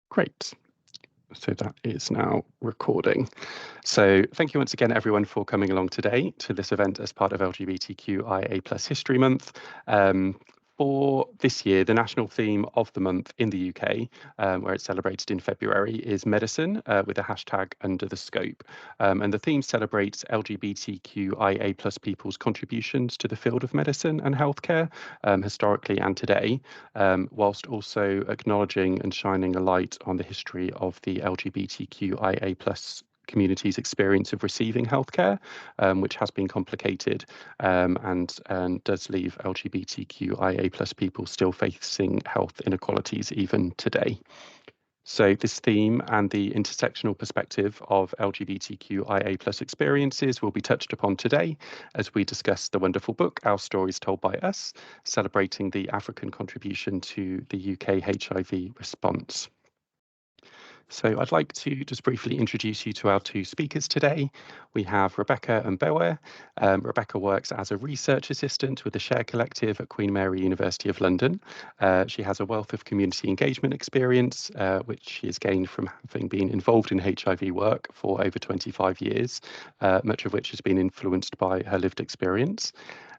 Great. So that is now recording. So thank you once again, everyone, for coming along today to this event as part of LGBTQIA+ History Month. For this year, the national theme of the month in the UK, where it's celebrated in February, is medicine, with a hashtag under the scope. And the theme celebrates LGBTQIA+ people's contributions to the field of medicine and healthcare, historically and today, whilst also acknowledging and shining a light on the history of the LGBTQIA+ community's experience of receiving healthcare, which has been complicated, and does leave LGBTQIA+ people still facing health inequalities even today. So this theme and the intersectional perspective of LGBTQIA+ experiences will be touched upon today as we discuss the wonderful book, Our Stories Told by Us, celebrating the African contribution to the UK HIV response. So I'd like to just briefly introduce you to our two speakers today. We have Rebecca Mbewe. Rebecca works as a research assistant with the Share Collective at Queen Mary University of London. She has a wealth of community engagement experience, which she has gained from having been involved in HIV work for over 25 years, much of which has been influenced by her lived experience.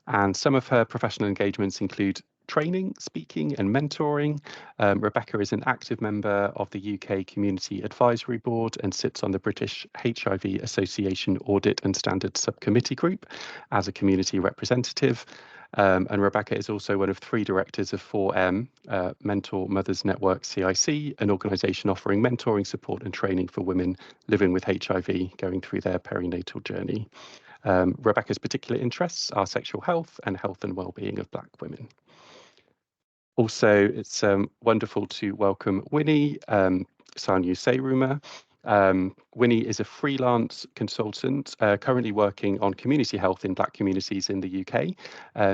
And some of her professional engagements include training, speaking and mentoring. Rebecca is an active member of the UK Community Advisory Board and sits on the British HIV Association Audit and Standards Subcommittee Group as a community representative. And Rebecca is also one of 3 directors of 4M, Mentor Mothers Network CIC, an organisation offering mentoring, support and training for women living with HIV going through their perinatal journey. Rebecca's particular interests are sexual health and well-being of Black women. Also, it's wonderful to welcome Winnie, Ssanyu-Sseruma. Winnie is a freelance consultant currently working on community health in Black communities in the UK.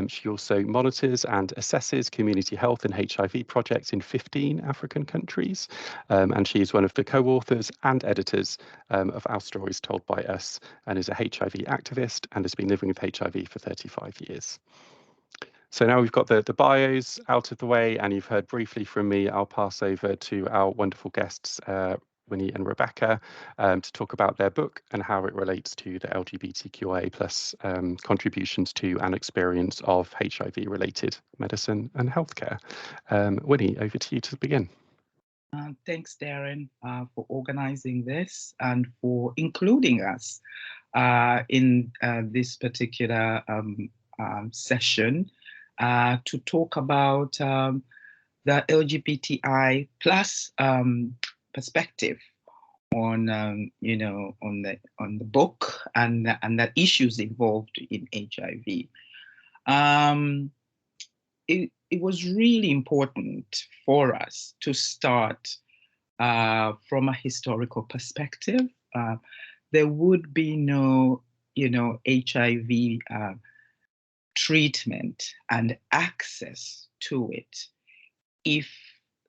She also monitors and assesses community health and HIV projects in 15 African countries. And she is one of the co-authors and editors of Our Stories Told by Us, and is a HIV activist and has been living with HIV for 35 years. So now we've got the bios out of the way and you've heard briefly from me, I'll pass over to our wonderful guests, Winnie and Rebecca, to talk about their book and how it relates to the LGBTQIA+ contributions to and experience of HIV-related medicine and healthcare. Winnie, over to you to begin. Thanks, Darren, for organizing this and for including us in this particular session. To talk about the LGBTI plus perspective on on the book and the issues involved in HIV. It was really important for us to start from a historical perspective. There would be no HIV treatment and access to it if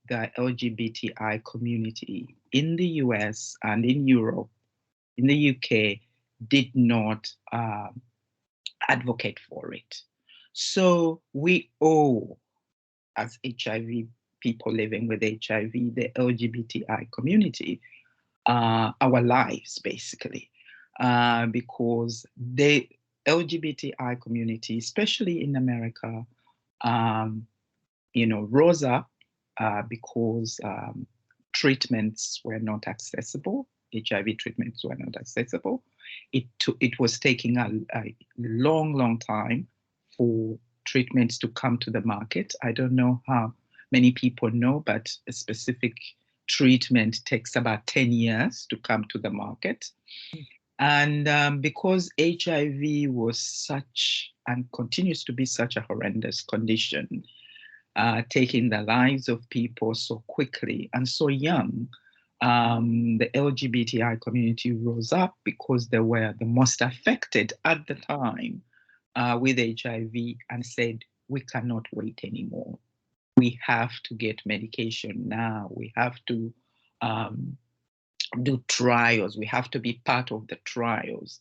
the LGBTI community in the US and in Europe, in the UK, did not advocate for it. So we owe, as HIV people living with HIV, the LGBTI community, our lives, basically, because the LGBTI community, especially in America, rose up because treatments were not accessible. HIV treatments were not accessible. It was taking a long time for treatments to come to the market. I don't know how many people know, but a specific treatment takes about 10 years to come to the market. And because HIV was such and continues to be such a horrendous condition, taking the lives of people so quickly and so young, the LGBTI community rose up because they were the most affected at the time with HIV and said, we cannot wait anymore. We have to get medication now. We have to do trials. We have to be part of the trials.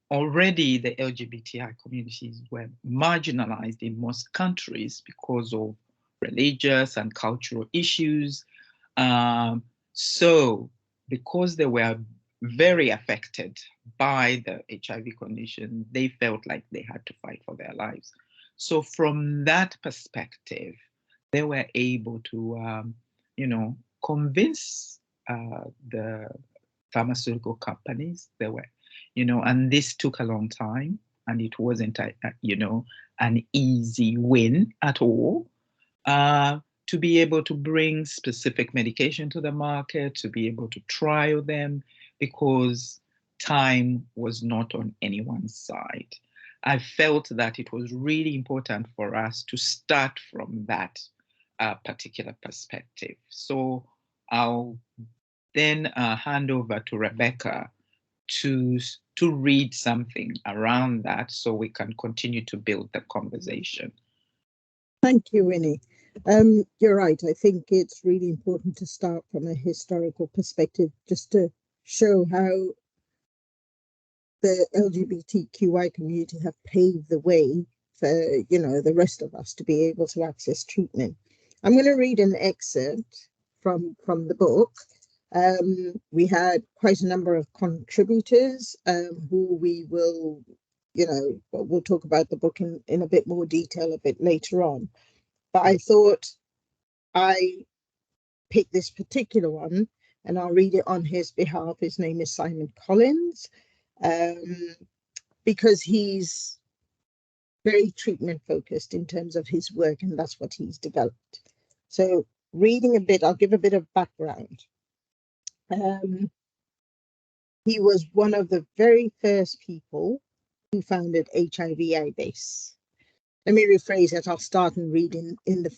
Already the LGBTI communities were marginalized in most countries because of religious and cultural issues. So because they were very affected by the HIV condition, they felt like they had to fight for their lives. So from that perspective, they were able to, convince the pharmaceutical companies. They were, and this took a long time, and it wasn't, an easy win at all. To be able to bring specific medication to the market, to be able to trial them, because time was not on anyone's side. I felt that it was really important for us to start from that particular perspective. So I'll then hand over to Rebecca to read something around that so we can continue to build the conversation. Thank you, Winnie. You're right. I think it's really important to start from a historical perspective, just to show how the LGBTQI community have paved the way for, the rest of us to be able to access treatment. I'm going to read an excerpt from the book. We had quite a number of contributors who we will, we'll talk about the book in a bit more detail a bit later on. But I thought I picked this particular one, and I'll read it on his behalf. His name is Simon Collins, because he's very treatment focused in terms of his work, and that's what he's developed. So reading a bit, I'll give a bit of background. He was one of the very first people who founded HIV/AIDS. Let me rephrase it. I'll start and read in the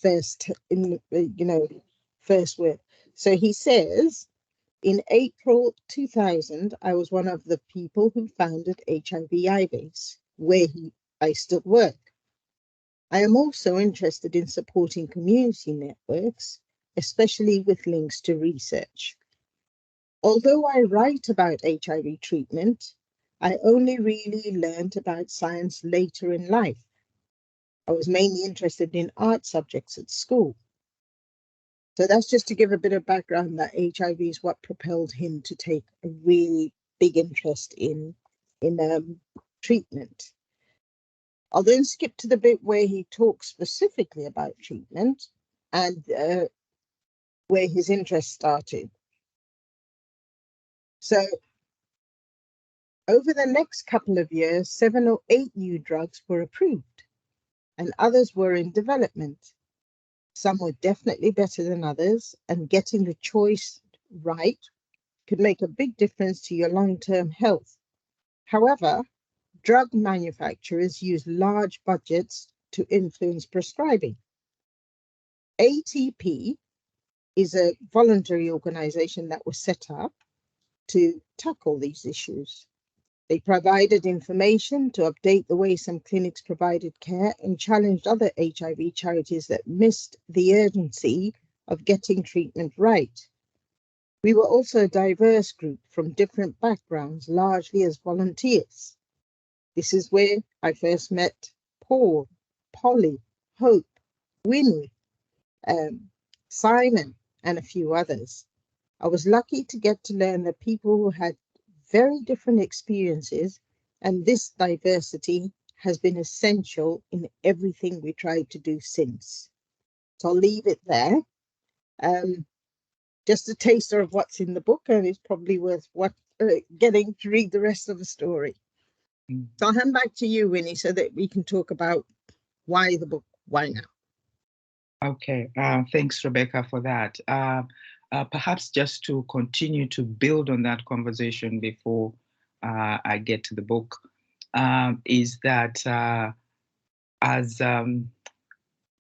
first word. So he says, in April 2000, I was one of the people who founded HIV/AIDS, where I still work. I am also interested in supporting community networks, especially with links to research. Although I write about HIV treatment, I only really learned about science later in life. I was mainly interested in art subjects at school. So that's just to give a bit of background that HIV is what propelled him to take a really big interest in treatment. I'll then skip to the bit where he talks specifically about treatment and where his interest started. So over the next couple of years, 7 or 8 new drugs were approved and others were in development. Some were definitely better than others, and getting the choice right could make a big difference to your long-term health. However, drug manufacturers use large budgets to influence prescribing. ATP is a voluntary organization that was set up to tackle these issues. They provided information to update the way some clinics provided care and challenged other HIV charities that missed the urgency of getting treatment right. We were also a diverse group from different backgrounds, largely as volunteers. This is where I first met Paul, Polly, Hope, Winnie, Simon, and a few others. I was lucky to get to learn that people who had very different experiences, and this diversity has been essential in everything we tried to do since. So I'll leave it there. Just a taster of what's in the book, and it's probably worth getting to read the rest of the story. So I'll hand back to you, Winnie, so that we can talk about why the book, why now. Okay, thanks, Rebecca, for that. Perhaps just to continue to build on that conversation before I get to the book, is that as the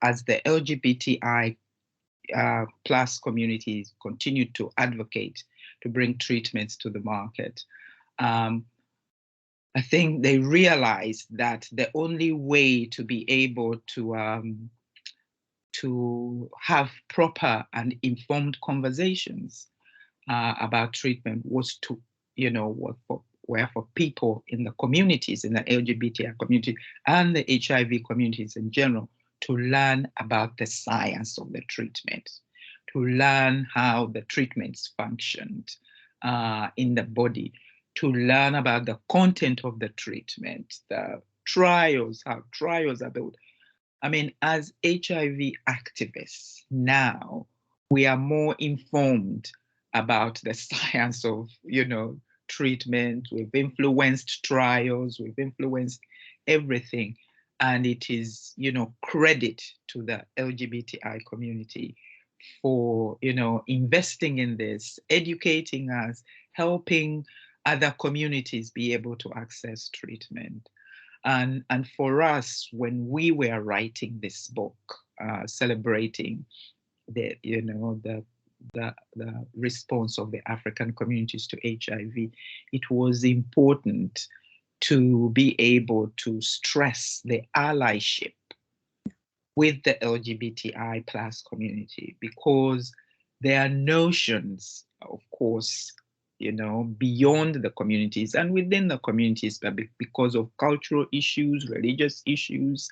LGBTI plus communities continue to advocate to bring treatments to the market, I think they realize that the only way to be able to have proper and informed conversations about treatment was to, were for people in the communities, in the LGBTI community and the HIV communities in general, to learn about the science of the treatment, to learn how the treatments functioned in the body, to learn about the content of the treatment, the trials, how trials are built. I mean, as HIV activists now, we are more informed about the science of, treatment. We've influenced trials, we've influenced everything. And it is, credit to the LGBTI community for, investing in this, educating us, helping other communities be able to access treatment. And for us, when we were writing this book, celebrating the response of the African communities to HIV, it was important to be able to stress the allyship with the LGBTI plus community, because there are notions, of course, beyond the communities and within the communities, but because of cultural issues, religious issues,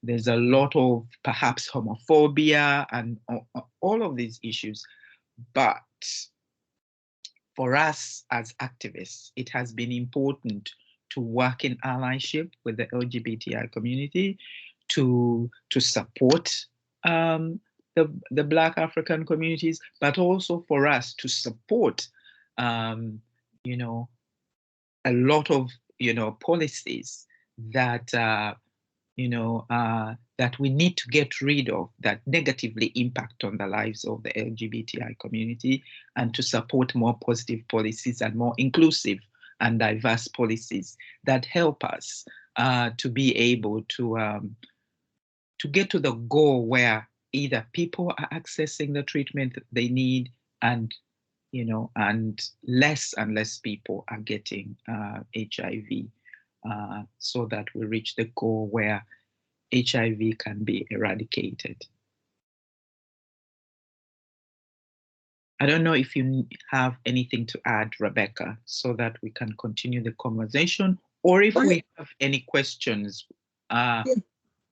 there's a lot of perhaps homophobia and all of these issues. But for us as activists, it has been important to work in allyship with the LGBTI community, to support the Black African communities, but also for us to support, a lot of, policies that, that we need to get rid of that negatively impact on the lives of the LGBTI community, and to support more positive policies and more inclusive and diverse policies that help us to be able to get to the goal where either people are accessing the treatment they need, and and less people are getting HIV, so that we reach the goal where HIV can be eradicated. I don't know if you have anything to add, Rebecca, so that we can continue the conversation, or if we have any questions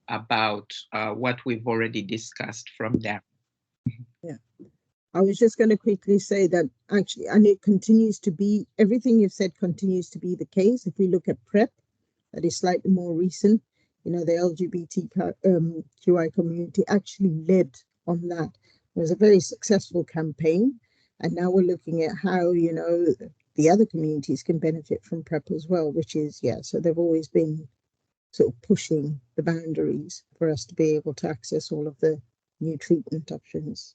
about what we've already discussed from them. Yeah, I was just going to quickly say that actually, and it continues to be, everything you've said continues to be the case. If we look at PrEP, that is slightly more recent, the LGBTQI community actually led on that. It was a very successful campaign. And now we're looking at how, the other communities can benefit from PrEP as well, which is, so they've always been sort of pushing the boundaries for us to be able to access all of the new treatment options.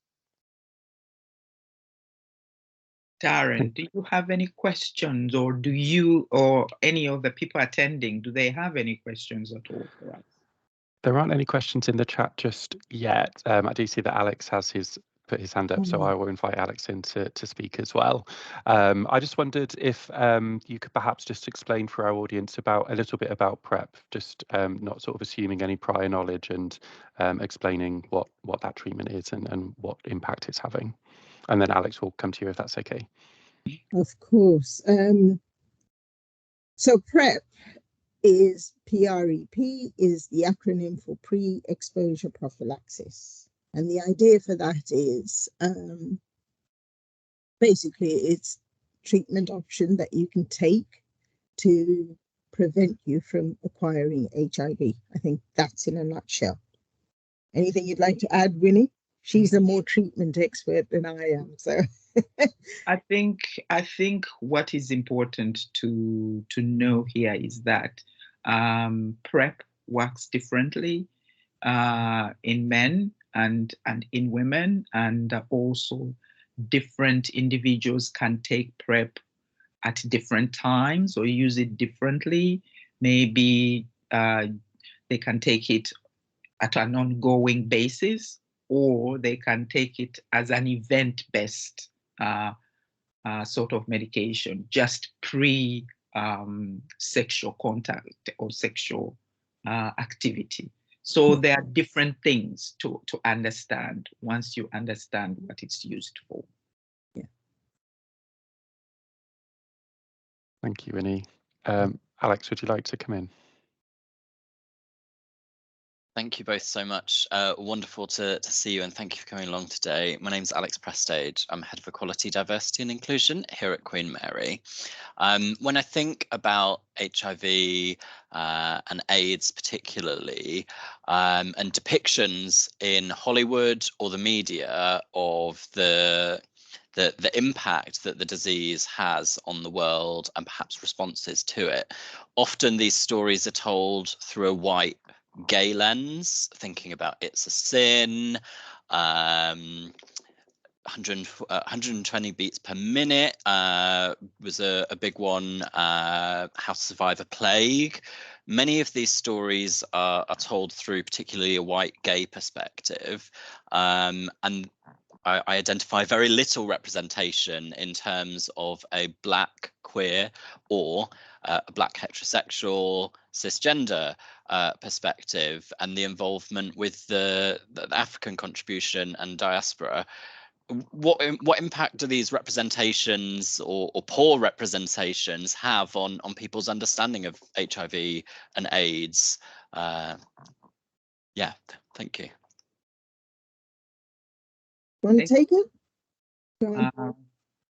Darren, do you have any questions, or do you or any of the people attending, do they have any questions at all for us? There aren't any questions in the chat just yet. I do see that Alex has put his hand up, so I will invite Alex in to speak as well. I just wondered if you could perhaps just explain for our audience a little bit about PrEP, just not sort of assuming any prior knowledge, and explaining what that treatment is and what impact it's having. And then Alex will come to you if that's okay. Of course. So PrEP is, PrEP is the acronym for pre-exposure prophylaxis. And the idea for that is basically it's treatment option that you can take to prevent you from acquiring HIV. I think that's in a nutshell. Anything you'd like to add, Winnie? She's a more treatment expert than I am, so. I think what is important to know here is that PrEP works differently in men and in women, and also different individuals can take PrEP at different times or use it differently. Maybe they can take it at an ongoing basis, or they can take it as an event-based sort of medication, just pre-sexual contact or sexual activity. So there are different things to understand once you understand what it's used for. Yeah. Thank you, Winnie. Alex, would you like to come in? Thank you both so much. Wonderful to see you, and thank you for coming along today. My name's Alex Prestage. I'm Head of Equality, Diversity and Inclusion here at Queen Mary. When I think about HIV and AIDS particularly, and depictions in Hollywood or the media of the impact that the disease has on the world and perhaps responses to it, often these stories are told through a white gay lens, thinking about it's a sin, 120 beats per minute was a big one, how to survive a plague. Many of these stories are told through particularly a white gay perspective, and I identify very little representation in terms of a Black queer or a Black heterosexual cisgender perspective, and the involvement with the African contribution and diaspora. What impact do these representations or poor representations have on people's understanding of HIV and AIDS? Yeah, thank you. Want to take it?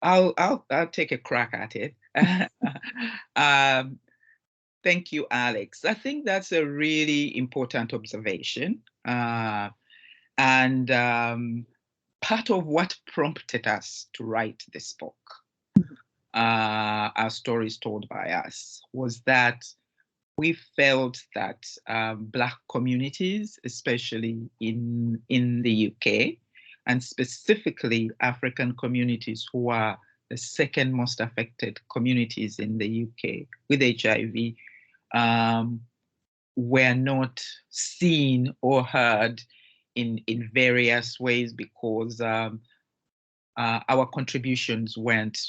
I'll take a crack at it. Thank you, Alex. I think that's a really important observation, and part of what prompted us to write this book, our stories told by us, was that we felt that Black communities, especially in the UK, and specifically African communities, who are the second most affected communities in the UK with HIV, were not seen or heard in various ways, because our contributions weren't,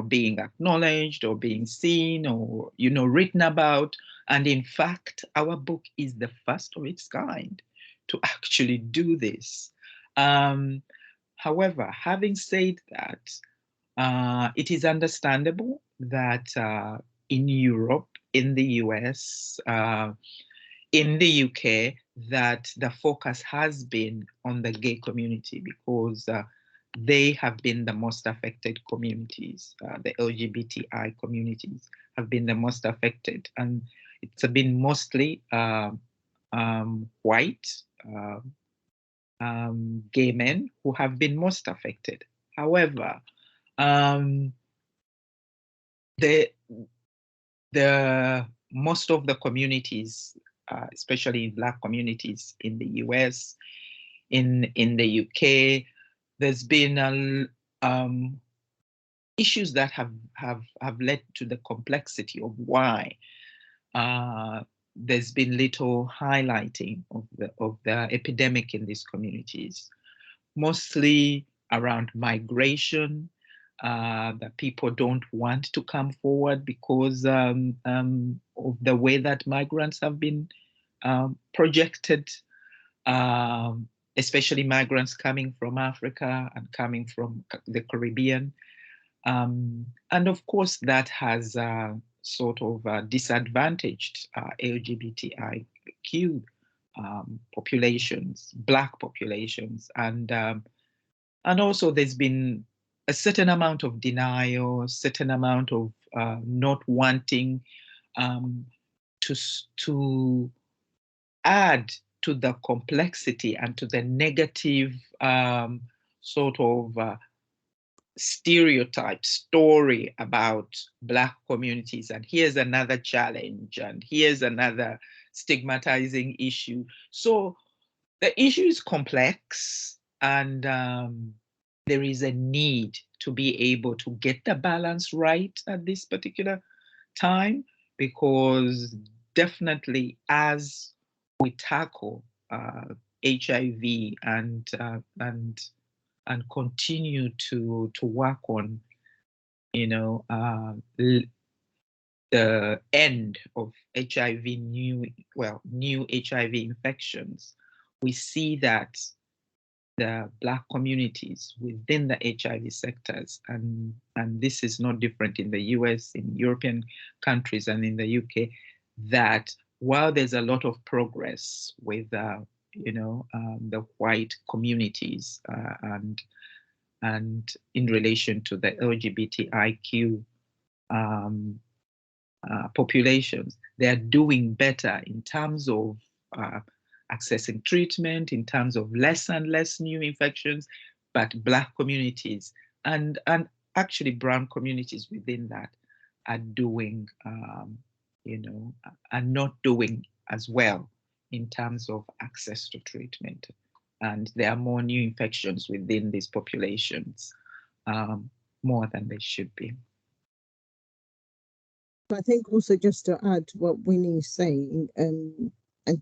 being acknowledged or being seen or, written about. And in fact, our book is the first of its kind to actually do this. However, having said that, it is understandable that in Europe, in the US, in the UK, that the focus has been on the gay community, because they have been the most affected communities. The LGBTI communities have been the most affected, and it's been mostly white gay men who have been most affected. However, the most of the communities, especially Black communities in the US, in the UK, there's been issues that have led to the complexity of why there's been little highlighting of the epidemic in these communities, mostly around migration. That people don't want to come forward because of the way that migrants have been projected, especially migrants coming from Africa and coming from the Caribbean. And of course, that has sort of disadvantaged LGBTIQ populations, Black populations, and also there's been a certain amount of denial, a certain amount of not wanting to add to the complexity and to the negative sort of stereotype story about Black communities. And here's another challenge, and here's another stigmatizing issue. So the issue is complex, and there is a need to be able to get the balance right at this particular time, because definitely as we tackle HIV and continue to work on, the end of HIV, new HIV infections, we see that the Black communities within the HIV sectors, and this is not different in the US, in European countries, and in the UK, that while there's a lot of progress with, the white communities and in relation to the LGBTIQ populations, they are doing better in terms of accessing treatment, in terms of less and less new infections, but Black communities and actually brown communities within that are doing, are not doing as well in terms of access to treatment. And there are more new infections within these populations, more than they should be. I think also, just to add to what Winnie's saying, and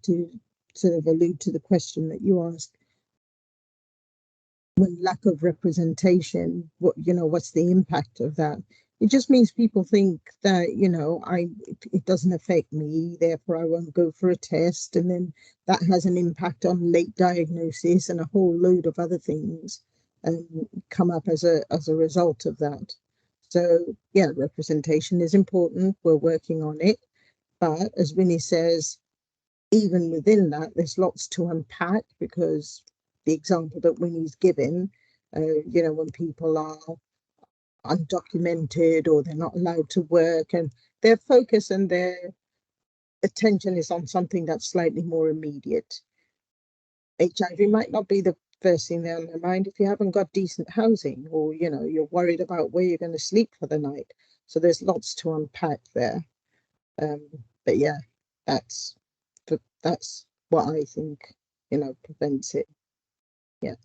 to sort of allude to the question that you asked, when lack of representation, what's the impact of that? It just means people think that, it doesn't affect me, therefore I won't go for a test. And then that has an impact on late diagnosis and a whole load of other things come up as a result of that. So yeah, representation is important. We're working on it. But as Winnie says, even within that, there's lots to unpack, because the example that Winnie's given, when people are undocumented or they're not allowed to work, and their focus and their attention is on something that's slightly more immediate. HIV might not be the first thing on their mind if you haven't got decent housing, or you're worried about where you're going to sleep for the night. So there's lots to unpack there. But yeah, that's what I think prevents it. Yeah.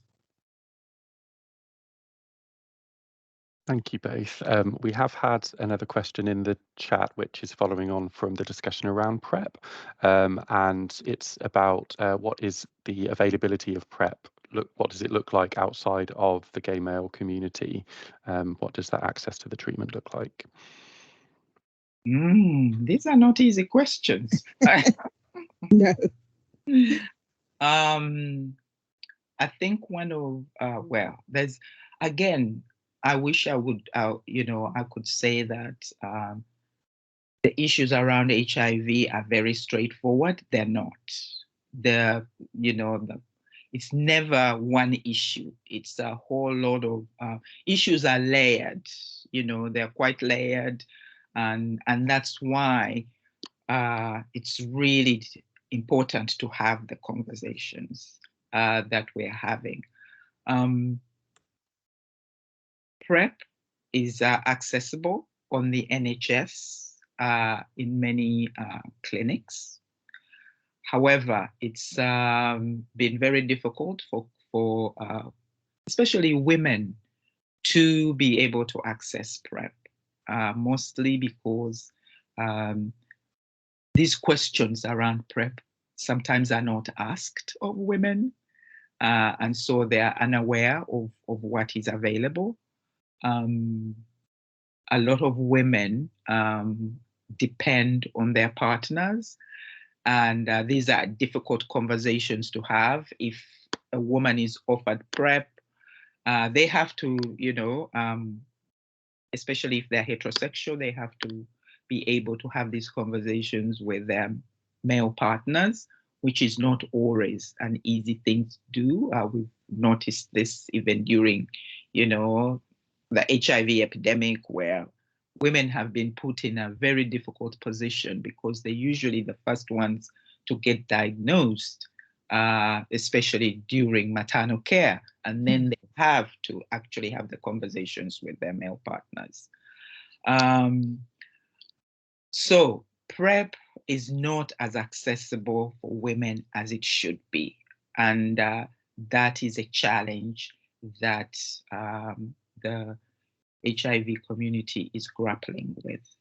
Thank you both. We have had another question in the chat, which is following on from the discussion around PrEP, and it's about what is the availability of PrEP? What does it look like outside of the gay male community? What does that access to the treatment look like? These are not easy questions. No. I think one of there's, again, I wish I would, I could say that the issues around HIV are very straightforward. They're not. It's never one issue. It's a whole lot of issues are layered. They're quite layered, and that's why it's really important to have the conversations that we're having. PrEP is accessible on the NHS in many clinics. However, it's been very difficult for especially women to be able to access PrEP, mostly because these questions around PrEP sometimes are not asked of women, and so they are unaware of what is available. A lot of women depend on their partners, and these are difficult conversations to have. If a woman is offered PrEP, they have to, especially if they're heterosexual, they have to be able to have these conversations with their male partners, which is not always an easy thing to do. We've noticed this even during, the HIV epidemic, where women have been put in a very difficult position because they're usually the first ones to get diagnosed, especially during maternal care. And then they have to actually have the conversations with their male partners. So PrEP is not as accessible for women as it should be. And that is a challenge that the HIV community is grappling with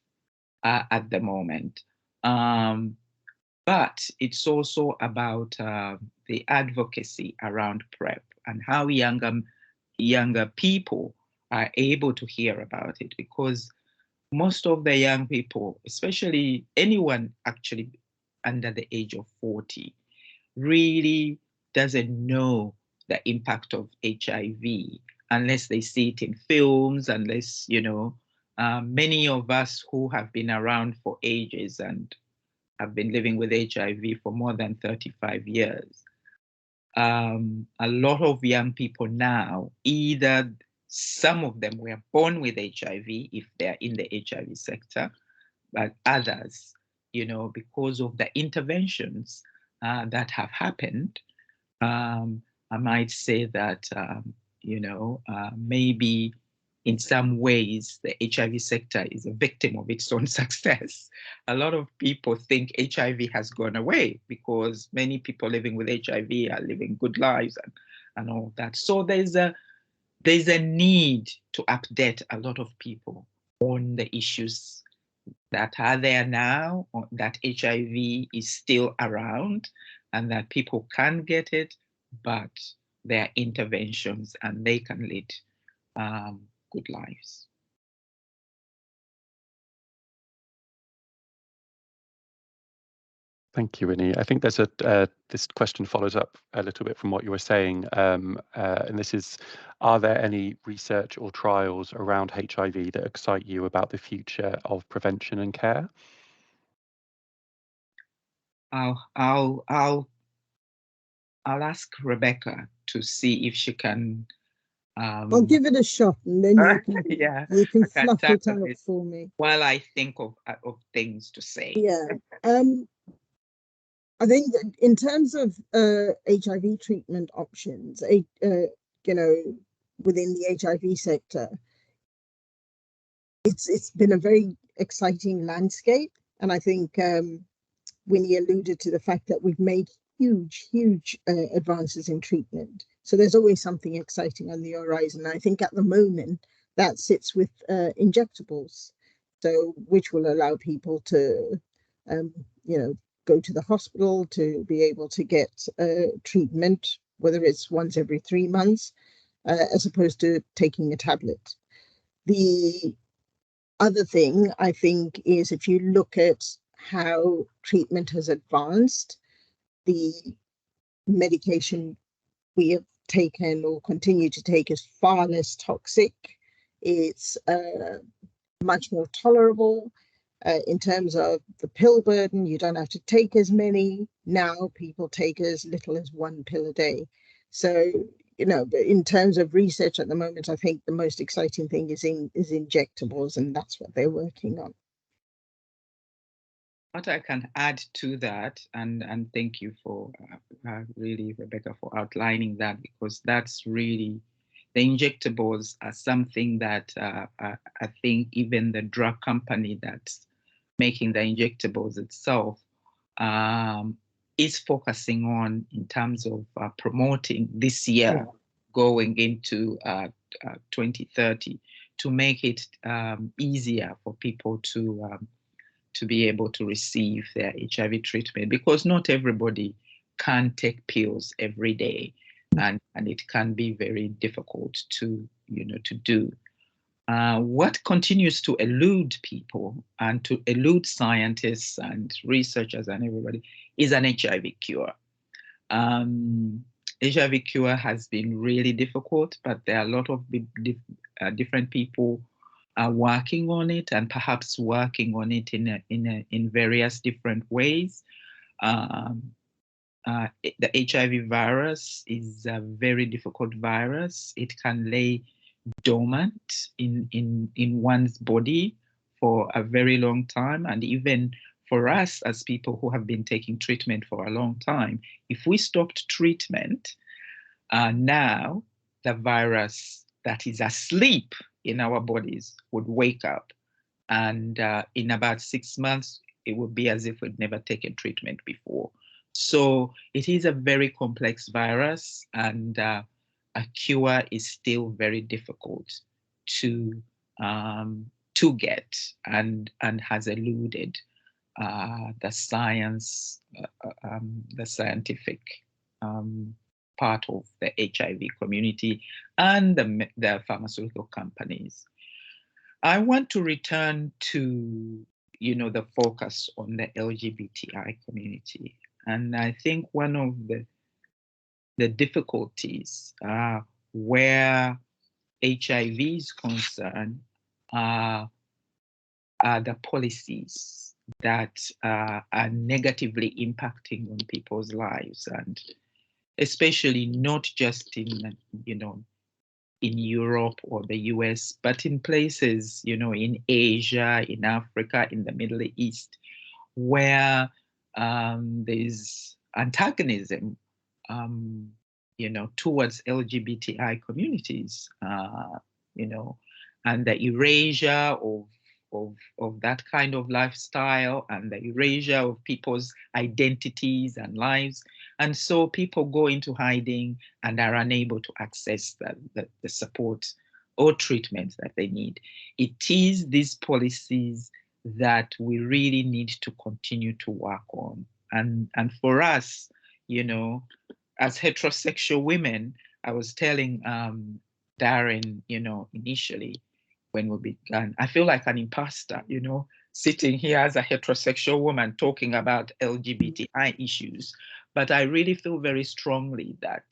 at the moment. But it's also about the advocacy around PrEP and how younger people are able to hear about it, because most of the young people, especially anyone actually under the age of 40, really doesn't know the impact of HIV unless they see it in films, unless, many of us who have been around for ages and have been living with HIV for more than 35 years. A lot of young people now, either some of them were born with HIV if they're in the HIV sector, but others, you know, because of the interventions that have happened, I might say that, you know, maybe in some ways the HIV sector is a victim of its own success. A lot of people think HIV has gone away because many people living with HIV are living good lives and all that. So there's a need to update a lot of people on the issues that are there now, or that HIV is still around and that people can get it, but there are interventions and they can lead good lives. Thank you, Winnie. I think there's this question follows up a little bit from what you were saying, and this is: are there any research or trials around HIV that excite you about the future of prevention and care? I'll ask Rebecca to see if she can. I'll give it a shot, and then you can fluff it out for me while I think of things to say. Yeah. I think that in terms of HIV treatment options, you know, within the HIV sector, it's been a very exciting landscape, and I think Winnie alluded to the fact that we've made huge advances in treatment. So there's always something exciting on the horizon. I think at the moment that sits with injectables, so which will allow people to, you know, go to the hospital to be able to get treatment, whether it's once every 3 months, as opposed to taking a tablet. The other thing I think is, if you look at how treatment has advanced, the medication we have taken or continue to take is far less toxic. It's much more tolerable. In terms of the pill burden, you don't have to take as many. Now people take as little as 1 pill a day. So, you know, but in terms of research at the moment, I think the most exciting thing is injectables, and that's what they're working on. What I can add to that, and thank you for really, Rebecca, for outlining that, because that's really, the injectables are something that I think even the drug company that's making the injectables itself is focusing on, in terms of promoting this year, going into 2030, to make it easier for people to be able to receive their HIV treatment, because not everybody can take pills every day, and it can be very difficult to, you know, to do. What continues to elude people and to elude scientists and researchers and everybody is an HIV cure. HIV cure has been really difficult, but there are a lot of different people are working on it, and perhaps working on it in various different ways. The HIV virus is a very difficult virus. It can lay dormant in one's body for a very long time, and even for us as people who have been taking treatment for a long time, if we stopped treatment, now the virus that is asleep in our bodies would wake up, and in about 6 months it would be as if we'd never taken treatment before. So it is a very complex virus, and a cure is still very difficult to get, and has eluded the science, the scientific part of the HIV community and the pharmaceutical companies. I want to return to, you know, the focus on the LGBTI community. And I think one of the difficulties where HIV is concerned are the policies that are negatively impacting on people's lives, and especially not just in, in Europe or the US, but in places, in Asia, in Africa, in the Middle East, where there's antagonism, towards LGBTI communities, and the erasure of that kind of lifestyle, and the erasure of people's identities and lives. And so people go into hiding and are unable to access the support or treatment that they need. It is these policies that we really need to continue to work on. And for us, as heterosexual women, I was telling Darren, initially when we began, I feel like an imposter, sitting here as a heterosexual woman talking about LGBTI issues. But I really feel very strongly that,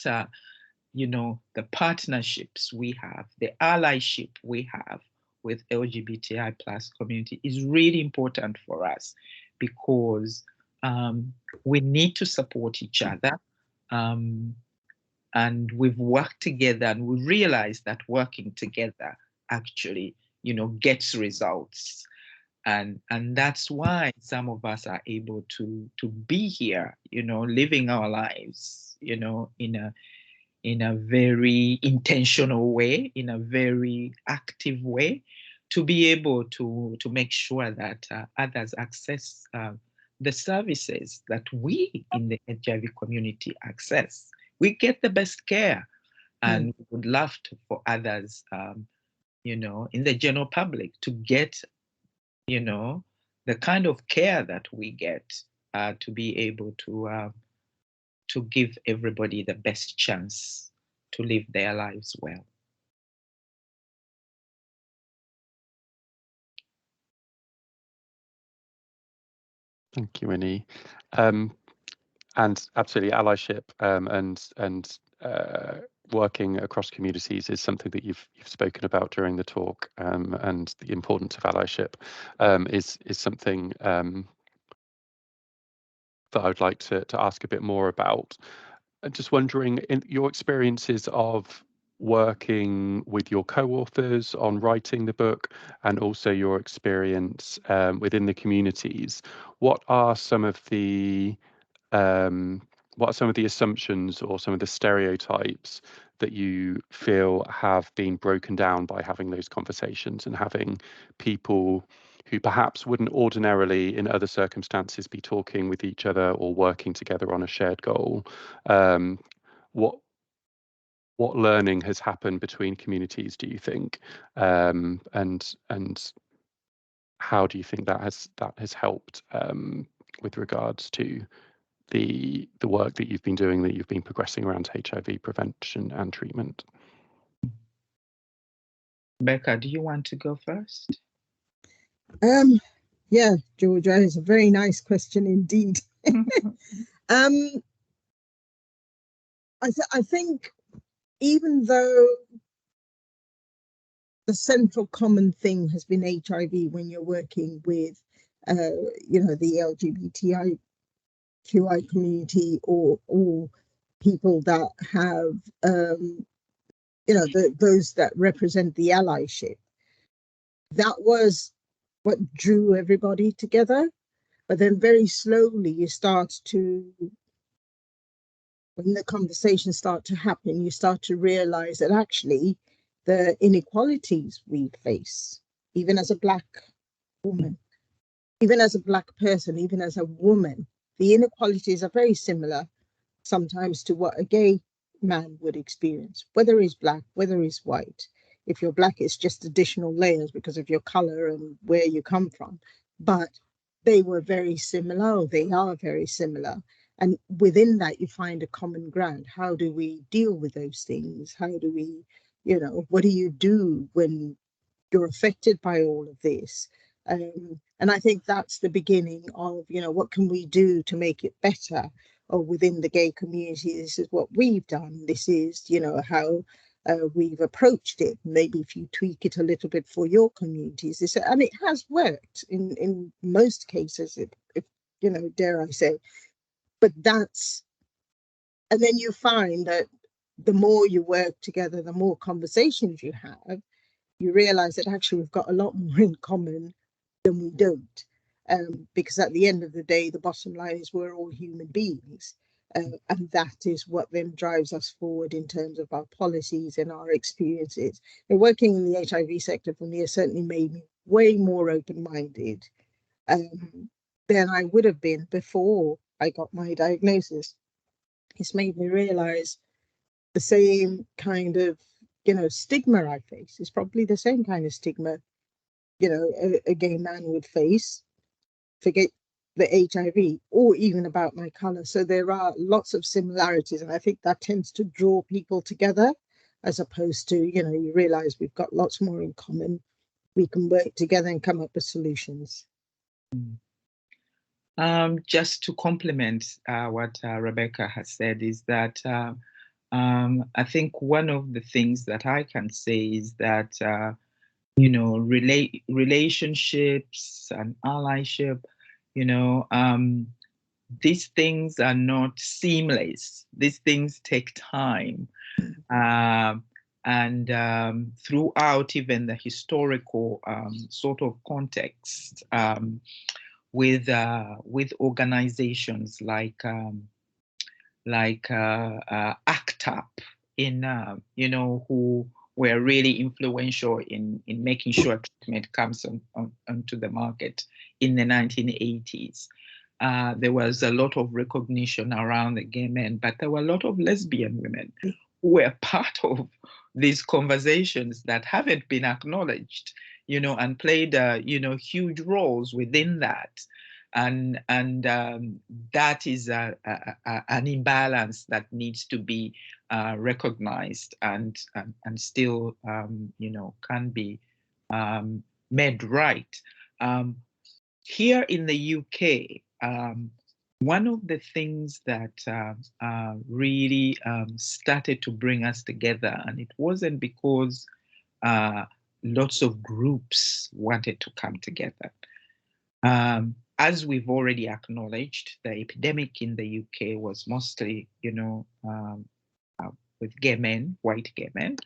the partnerships we have, the allyship we have with LGBTI plus community is really important for us, because we need to support each other. And we've worked together, and we realize that working together actually, gets results. And that's why some of us are able to be here, living our lives, in a very intentional way, in a very active way, to be able to make sure that others access the services that we in the HIV community access. We get the best care, and we would love for others, in the general public to get, the kind of care that we get, to be able to give everybody the best chance to live their lives well. Thank you, Winnie. And absolutely, allyship and working across communities is something that you've spoken about during the talk, and the importance of allyship is something that I would like to ask a bit more about. I'm just wondering, in your experiences of working with your co-authors on writing the book, and also your experience within the communities, what are some of the assumptions or some of the stereotypes that you feel have been broken down by having those conversations and having people who perhaps wouldn't ordinarily in other circumstances be talking with each other or working together on a shared goal? What learning has happened between communities, do you think, and how do you think that has helped with regards to the work that you've been doing, that you've been progressing around HIV prevention and treatment? Becca, do you want to go first? Yeah, Georgia, it's a very nice question indeed. I think even though the central common thing has been HIV when you're working with, the LGBTIQI community or people that have, those that represent the allyship, that was what drew everybody together. But then very slowly you start to, when the conversations start to happen, you start to realize that actually the inequalities we face, even as a Black woman, even as a Black person, even as a woman, the inequalities are very similar sometimes to what a gay man would experience, whether he's Black, whether he's white. If you're Black, it's just additional layers because of your color and where you come from. But they were very similar, or they are very similar. And within that, you find a common ground. How do we deal with those things? How do we, what do you do when you're affected by all of this? And I think that's the beginning of, what can we do to make it better? Or within the gay community, this is what we've done. This is, how we've approached it. Maybe if you tweak it a little bit for your communities, and it has worked in most cases, if you know, dare I say. But and then you find that the more you work together, the more conversations you have, you realize that actually we've got a lot more in common than we don't. Because at the end of the day, the bottom line is we're all human beings. And that is what then drives us forward in terms of our policies and our experiences. And working in the HIV sector for me has certainly made me way more open-minded than I would have been before I got my diagnosis. It's made me realize the same kind of, you know, stigma I face is probably the same kind of stigma, you know, a gay man would face. Forget the HIV or even about my color. So there are lots of similarities, and I think that tends to draw people together, as opposed to, you know, you realize we've got lots more in common. We can work together and come up with solutions. Just to complement what Rebecca has said is that I think one of the things that I can say is that you know, relationships and allyship, you know, these things are not seamless. These things take time. And throughout even the historical sort of context, with organizations like ACT UP in you know, who were really influential in making sure treatment comes onto the market in the 1980s. There was a lot of recognition around the gay men, but there were a lot of lesbian women who were part of these conversations that haven't been acknowledged, you know, and played, you know, huge roles within that. And that is an imbalance that needs to be recognized and still, you know, can be made right. Here in the UK, one of the things that really started to bring us together, and it wasn't because lots of groups wanted to come together. As we've already acknowledged, the epidemic in the UK was mostly, you know, with gay men, white gay men,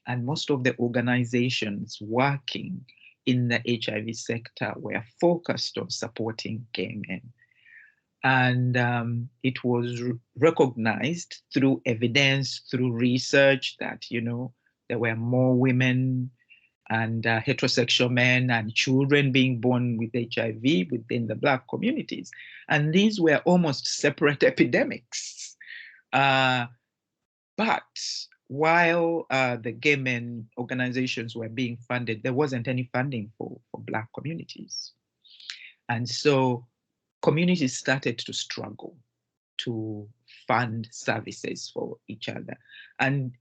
and most of the organizations working in the HIV sector were focused on supporting gay men. And it was recognized through evidence, through research, that, you know, there were more women and heterosexual men and children being born with HIV within the Black communities. And these were almost separate epidemics. But while the gay men organizations were being funded, there wasn't any funding for Black communities. And so communities started to struggle to fund services for each other. And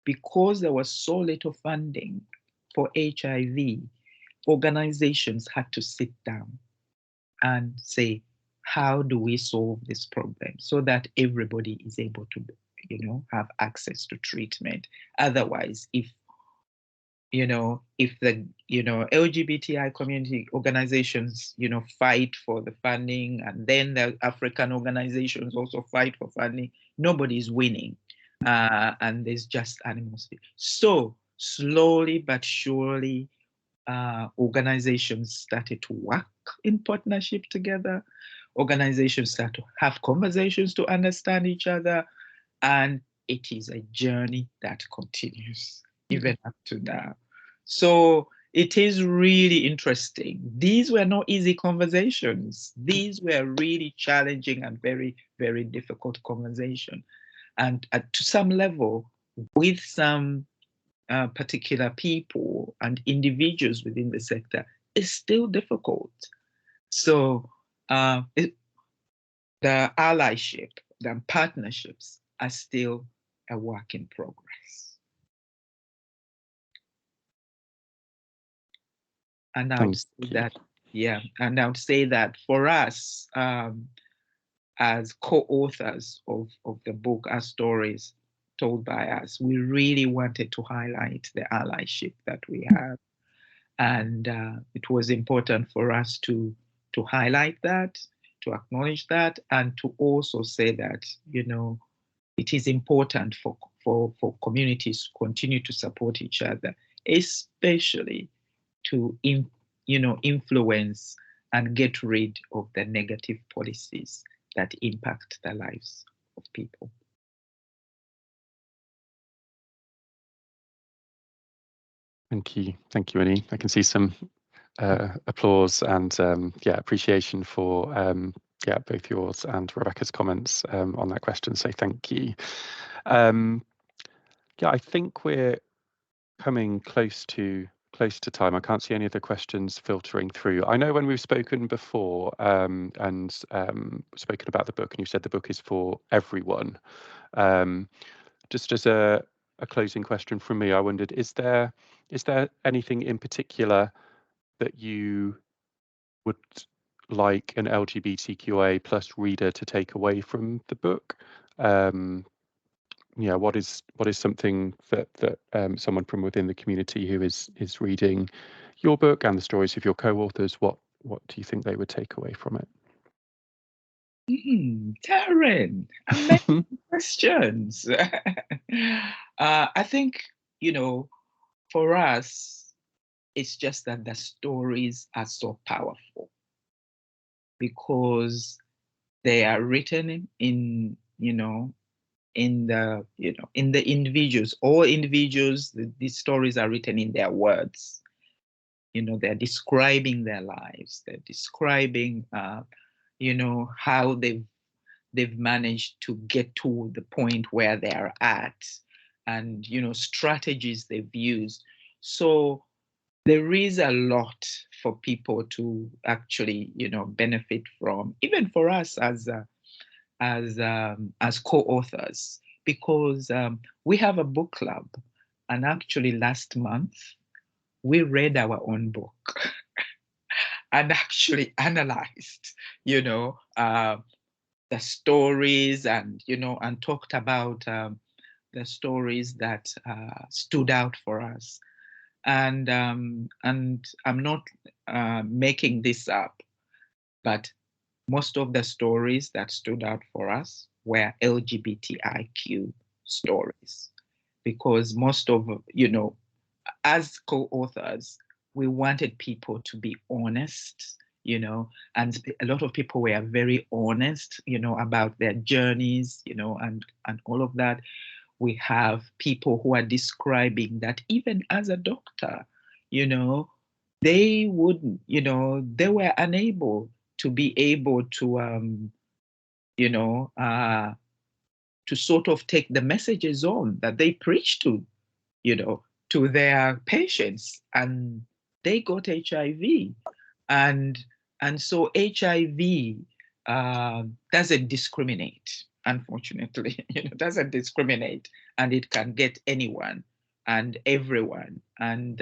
because there was so little funding for HIV, organizations had to sit down and say, how do we solve this problem so that everybody is able to, you know, have access to treatment? Otherwise, if, you know, if the, you know, LGBTI community organizations, you know, fight for the funding, and then the African organizations also fight for funding, nobody's winning. And there's just animosity. So slowly but surely, organizations started to work in partnership together. Organizations start to have conversations to understand each other. And it is a journey that continues even up to now. So it is really interesting. These were not easy conversations. These were really challenging and very, very difficult conversations. And to some level, with some particular people and individuals within the sector, is still difficult. So the allyship, the partnerships are still a work in progress. And I would say that, yeah, and I would say that for us, as co-authors of the book, Our Stories, told by us. We really wanted to highlight the allyship that we have. And it was important for us to highlight that, to acknowledge that, and to also say that, you know, it is important for communities to continue to support each other, especially to influence and get rid of the negative policies that impact the lives of people. Thank you, Winnie. I can see some applause and appreciation for both yours and Rebecca's comments on that question. So thank you. I think we're coming close to time. I can't see any other questions filtering through. I know when we've spoken before and spoken about the book, and you said the book is for everyone. Just as a closing question from me, I wondered, is there anything in particular that you would like an LGBTQIA plus reader to take away from the book? What is something that someone from within the community who is reading your book and the stories of your co-authors, what do you think they would take away from it? Taryn, amazing questions. I think, you know, for us, it's just that the stories are so powerful because they are written in the individuals. All individuals, these stories are written in their words. You know, they're describing their lives. They're describing, how they've managed to get to the point where they are at, and strategies they've used. So there is a lot for people to actually benefit from, even for us as co-authors, because we have a book club, and actually last month we read our own book and actually analyzed the stories and and talked about the stories that stood out for us. And I'm not making this up, but most of the stories that stood out for us were LGBTIQ stories, because most of, as co-authors, we wanted people to be honest, and a lot of people were very honest, about their journeys, and all of that. We have people who are describing that even as a doctor, they wouldn't, they were unable to be able to, to sort of take the messages on that they preach to, to their patients, and they got HIV. And so HIV doesn't discriminate, unfortunately. Doesn't discriminate, and it can get anyone and everyone. And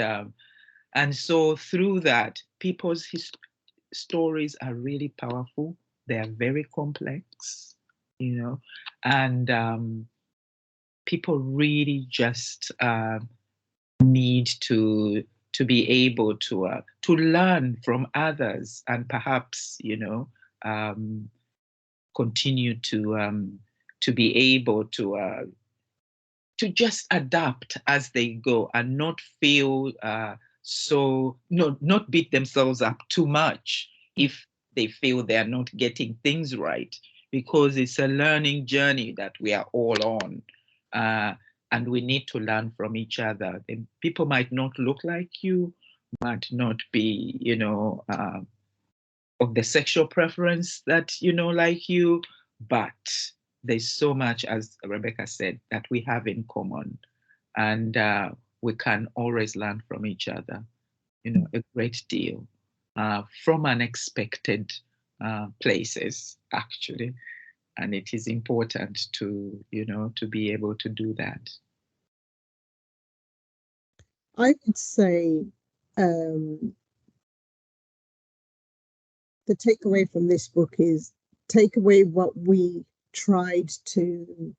so through that, people's stories are really powerful. They are very complex, and people really just need to be able to learn from others, and perhaps continue to be able to just adapt as they go, and not feel not beat themselves up too much if they feel they are not getting things right, because it's a learning journey that we are all on. And we need to learn from each other. And people might not look like you, might not be, of the sexual preference that, like you, but there's so much, as Rebecca said, that we have in common. And we can always learn from each other, a great deal from unexpected places, actually. And it is important to, to be able to do that. I would say the takeaway from this book is take away what we tried to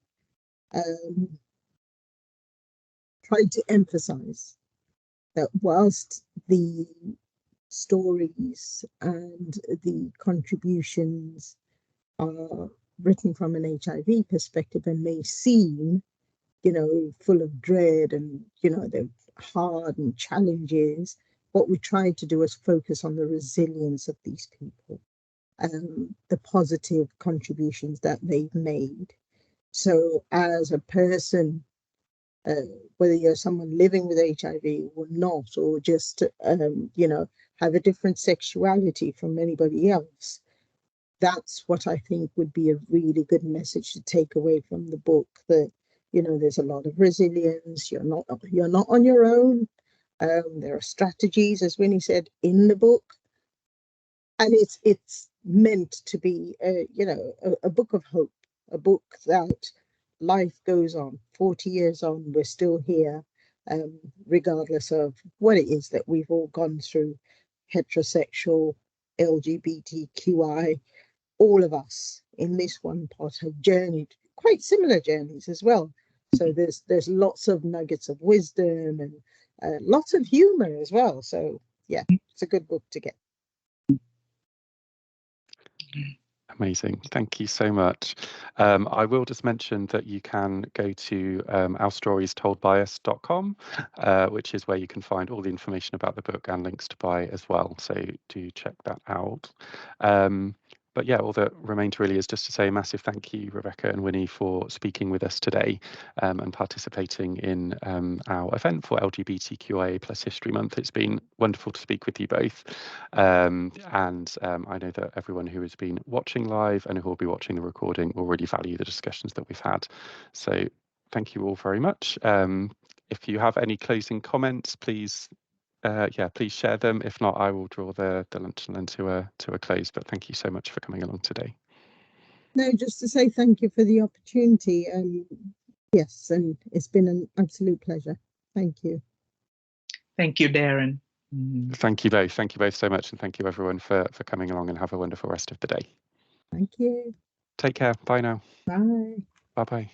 tried to emphasize that whilst the stories and the contributions are written from an HIV perspective and may seem, full of dread and, they're hard and challenges, what we tried to do is focus on the resilience of these people and the positive contributions that they've made. So as a person, whether you're someone living with HIV or not, or just, have a different sexuality from anybody else, that's what I think would be a really good message to take away from the book, that, there's a lot of resilience. You're not on your own. There are strategies, as Winnie said, in the book. And it's meant to be, a book of hope, a book that life goes on. 40 years on, we're still here, regardless of what it is that we've all gone through, heterosexual, LGBTQI, all of us in this one pot have journeyed quite similar journeys as well. So there's lots of nuggets of wisdom and lots of humor as well. So yeah, it's a good book to get. Amazing. Thank you so much. I will just mention that you can go to ourstoriesttoldbyus.com, which is where you can find all the information about the book and links to buy as well. So do check that out. But yeah, all that remains really is just to say a massive thank you, Rebecca and Winnie, for speaking with us today and participating in our event for LGBTQIA+ History Month. It's been wonderful to speak with you both. And I know that everyone who has been watching live and who will be watching the recording will really value the discussions that we've had. So thank you all very much. If you have any closing comments, please please share them. If not, I will draw the luncheon then to a close. But thank you so much for coming along today. No, just to say thank you for the opportunity. Yes, and it's been an absolute pleasure. Thank you. Thank you, Darren. Thank you both. Thank you both so much. And thank you everyone for coming along, and have a wonderful rest of the day. Thank you. Take care. Bye now. Bye. Bye-bye.